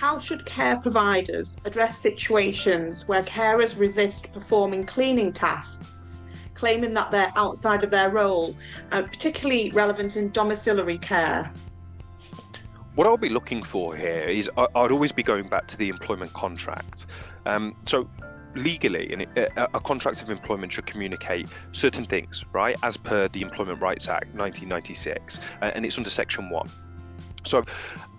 how should care providers address situations where carers resist performing cleaning tasks, claiming that they're outside of their role, particularly relevant in domiciliary care? What I'll be looking for here is I'd always be going back to the employment contract. So legally, a contract of employment should communicate certain things, right, as per the Employment Rights Act 1996, and it's under Section 1. So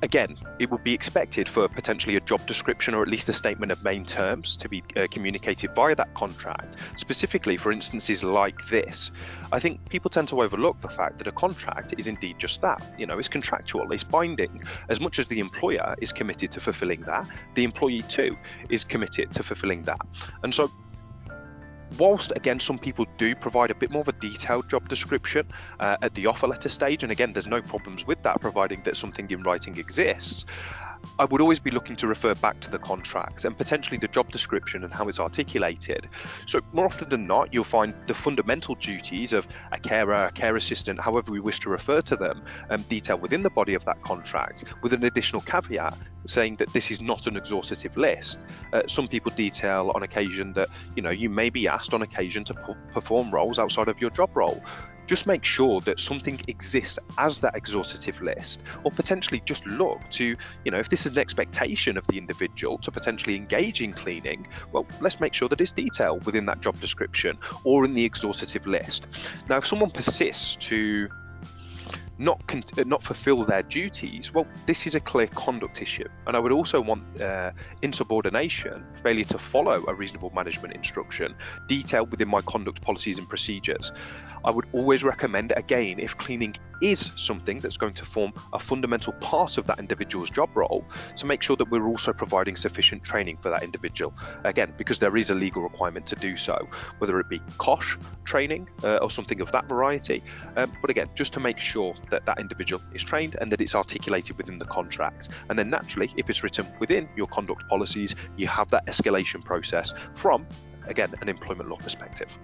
again, it would be expected for potentially a job description or at least a statement of main terms to be communicated via that contract, specifically for instances like this. I think people tend to overlook the fact that a contract is indeed just that. It's contractual, it's binding. As much as the employer is committed to fulfilling that, the employee too is committed to fulfilling that. And so whilst, again, some people do provide a bit more of a detailed job description at the offer letter stage, and again, there's no problems with that, providing that something in writing exists, I would always be looking to refer back to the contract and potentially the job description and how it's articulated. So more often than not, you'll find the fundamental duties of a carer, a care assistant, however we wish to refer to them, detailed within the body of that contract, with an additional caveat saying that this is not an exhaustive list. Some people detail on occasion that you may be asked on occasion to perform roles outside of your job role. Just make sure that something exists as that exhaustive list, or potentially just look to, if this is an expectation of the individual to potentially engage in cleaning, well, let's make sure that it's detailed within that job description or in the exhaustive list. Now, if someone persists to not fulfill their duties, well, this is a clear conduct issue. And I would also want insubordination, failure to follow a reasonable management instruction, detailed within my conduct policies and procedures. I would always recommend, again, if cleaning is something that's going to form a fundamental part of that individual's job role, to make sure that we're also providing sufficient training for that individual. Again, because there is a legal requirement to do so, whether it be COSH training or something of that variety. But again, just to make sure that that individual is trained and that it's articulated within the contract. And then naturally, if it's written within your conduct policies, you have that escalation process from, again, an employment law perspective.